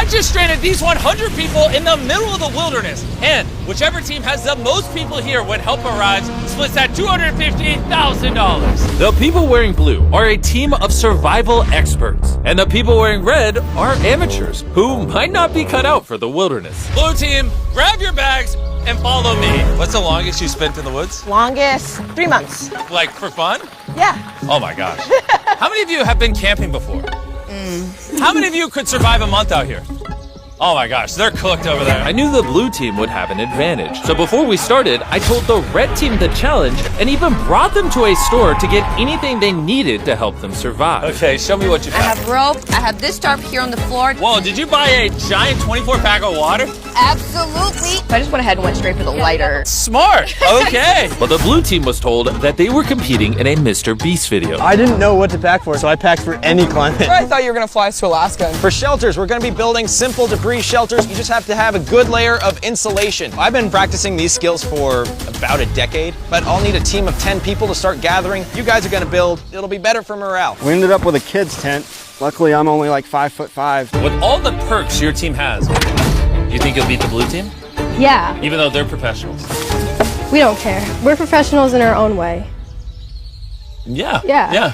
That just stranded these 100 people in the middle of the wilderness. And whichever team has the most people here when help arrives splits that $250,000. The people wearing blue are a team of survival experts. And the people wearing red are amateurs who might not be cut out for the wilderness. Blue team, grab your bags and follow me. What's the longest you spent in the woods? Longest, 3 months. Like for fun? Yeah. Oh my gosh. How many of you have been camping before? How many of you could survive a month out here? Oh my gosh, they're cooked over there. I knew the blue team would have an advantage. So before we started, I told the red team the challenge and even brought them to a store to get anything they needed to help them survive. Okay, show me what you got. I have rope, I have this tarp here on the floor. Whoa, did you buy a giant 24-pack of water? Absolutely. I just went ahead and went straight for the lighter. Smart, okay. Well, the blue team was told that they were competing in a Mr. Beast video. I didn't know what to pack for, so I packed for any climate. I thought you were gonna fly us to Alaska. For shelters, we're gonna be building simple debris shelters. You just have to have a good layer of insulation. I've been practicing these skills for about a decade, but I'll need a team of 10 people to start gathering. You guys are gonna build, it'll be better for morale. We ended up with a kid's tent. Luckily, I'm only like 5'5". With all the perks your team has, you think you'll beat the blue team? Yeah, Even though they're professionals? we don't care. We're professionals in our own way. Yeah. Yeah.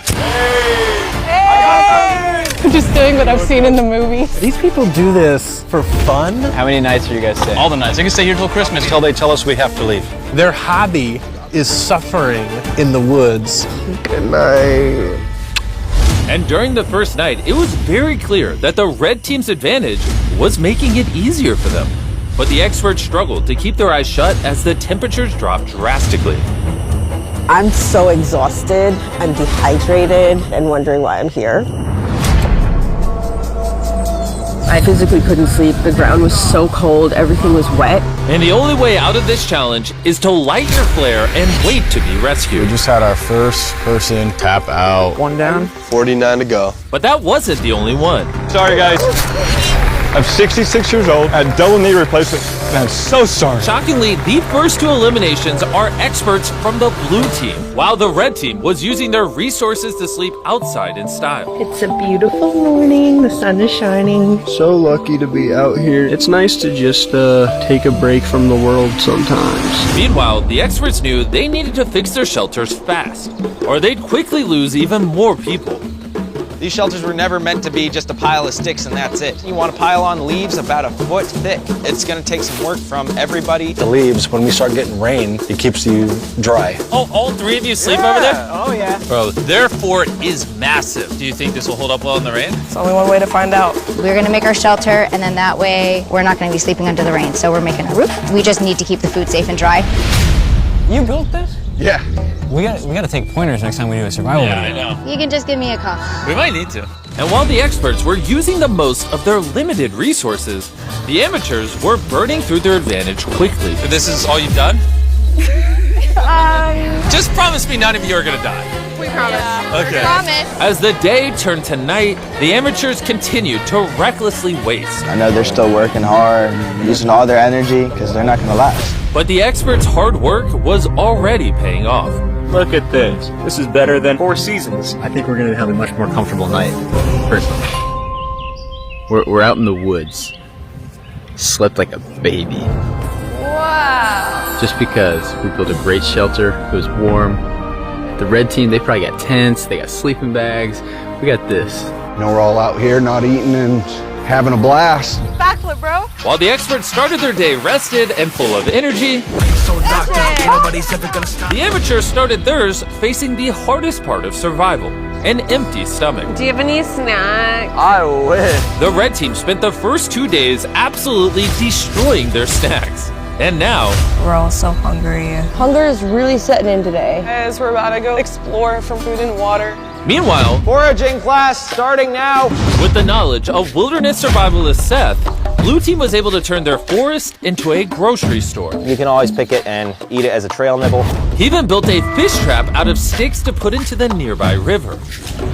I'm just doing what I've seen in the movies. These people do this for fun. How many nights are you guys staying? All the nights. I can stay here till Christmas. Until they tell us we have to leave. Their hobby is suffering in the woods. Good night. And during the first night, it was very clear that the red team's advantage was making it easier for them. But the experts struggled to keep their eyes shut as the temperatures dropped drastically. I'm so exhausted, I'm dehydrated, and wondering why I'm here. I physically couldn't sleep. The ground was so cold, everything was wet. And the only way out of this challenge is to light your flare and wait to be rescued. We just had our first person tap out. One down. 49 to go. But that wasn't the only one. Sorry, guys. I'm 66 years old, had double knee replacement, and I'm so sorry. Shockingly, the first two eliminations are experts from the blue team, while the red team was using their resources to sleep outside in style. It's a beautiful morning, the sun is shining. So lucky to be out here. It's nice to just take a break from the world sometimes. Meanwhile, the experts knew they needed to fix their shelters fast, or they'd quickly lose even more people. These shelters were never meant to be just a pile of sticks and that's it. You want to pile on leaves about a foot thick. It's going to take some work from everybody. The leaves, when we start getting rain, it keeps you dry. Oh, all three of you sleep over there? Oh yeah. Bro, their fort is massive. Do you think this will hold up well in the rain? It's only one way to find out. We're gonna make our shelter, and then that way we're not gonna be sleeping under the rain. So we're making a roof. We just need to keep the food safe and dry. You built this? Yeah. We gotta take pointers next time we do a survival Yeah, I video. know. You can just give me a call. We might need to. And while the experts were using the most of their limited resources, the amateurs were burning through their advantage quickly. This is all you've done? Just promise me none of you are gonna die. We promise. Okay. Promise. As the day turned to night, the amateurs continued to recklessly waste. I know they're still working hard, using all their energy, because they're not gonna last. But the experts' hard work was already paying off. Look at this. This is better than 4 seasons. I think we're going to have a much more comfortable night, personally. We're out in the woods. Slept like a baby. Wow. Just because we built a great shelter. It was warm. The red team, they probably got tents. They got sleeping bags. We got this. You know, we're all out here not eating and having a blast. Backflip, bro. While the experts started their day rested and full of energy, the amateurs started theirs facing the hardest part of survival, an empty stomach. Do you have any snacks? I wish. The red team spent the first 2 days absolutely destroying their snacks. And now, We're all so hungry. Hunger is really setting in today. As we're about to go explore for food and water. meanwhile, Foraging class starting now. with the knowledge of wilderness survivalist Seth, Blue Team was able to turn their forest into a grocery store. You can always pick it and eat it as a trail nibble. He even built a fish trap out of sticks to put into the nearby river.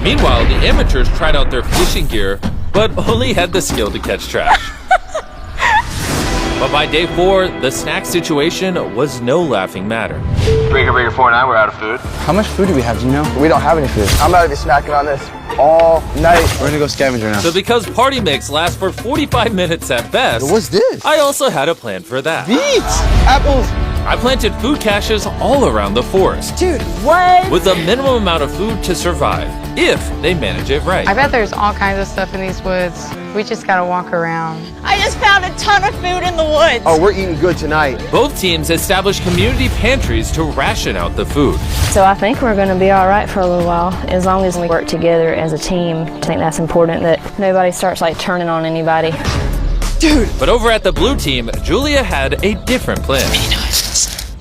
Meanwhile, the amateurs tried out their fishing gear, but only had the skill to catch trash. But by day 4, the snack situation was no laughing matter. Breaker 4 and I were out of food. How much food do we have? Do you know? We don't have any food. I'm about to be snacking on this all night. We're gonna go scavenger now. So because party mix lasts for 45 minutes at best, What's this? I also had a plan for that. Beets! Apples! I planted food caches all around the forest. Dude, what? With a minimum amount of food to survive, if they manage it right. I bet there's all kinds of stuff in these woods. We just gotta walk around. I just found a ton of food in the woods. Oh, we're eating good tonight. Both teams established community pantries to ration out the food. So I think we're going to be all right for a little while, as long as we work together as a team. I think that's important, that nobody starts like turning on anybody. Dude. But over at the blue team, Julia had a different plan.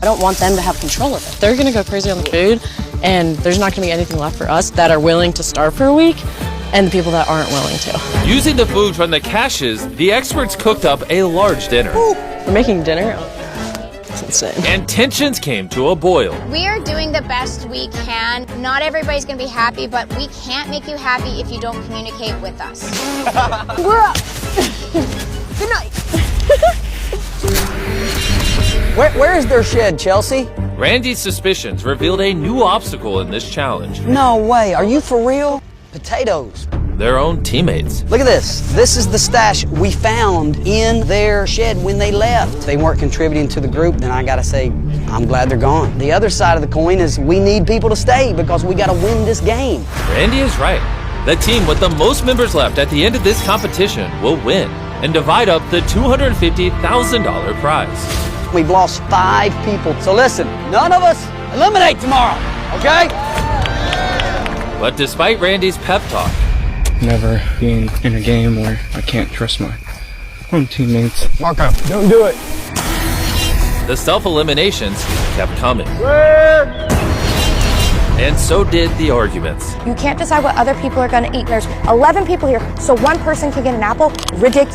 I don't want them to have control of it. They're gonna go crazy on the food, and there's not gonna be anything left for us that are willing to starve for a week, and the people that aren't willing to. Using the food from the caches, the experts cooked up a large dinner. We're making dinner? That's insane. And tensions came to a boil. We are doing the best we can. Not everybody's gonna be happy, but we can't make you happy if you don't communicate with us. We're up. Good night. Where is their shed, Chelsea? Randy's suspicions revealed a new obstacle in this challenge. No way, are you for real? Potatoes. Their own teammates. Look at this. This is the stash we found in their shed when they left. They weren't contributing to the group, then I gotta say, I'm glad they're gone. The other side of the coin is we need people to stay because we gotta win this game. Randy is right. The team with the most members left at the end of this competition will win and divide up the $250,000 prize. We've lost 5 people. So listen, none of us eliminate tomorrow, okay? But despite Randy's pep talk, Never being in a game where I can't trust my own teammates. Marco, don't do it. the self-eliminations kept coming. And so did the arguments. You can't decide what other people are going to eat. There's 11 people here, so one person can get an apple. Ridiculous.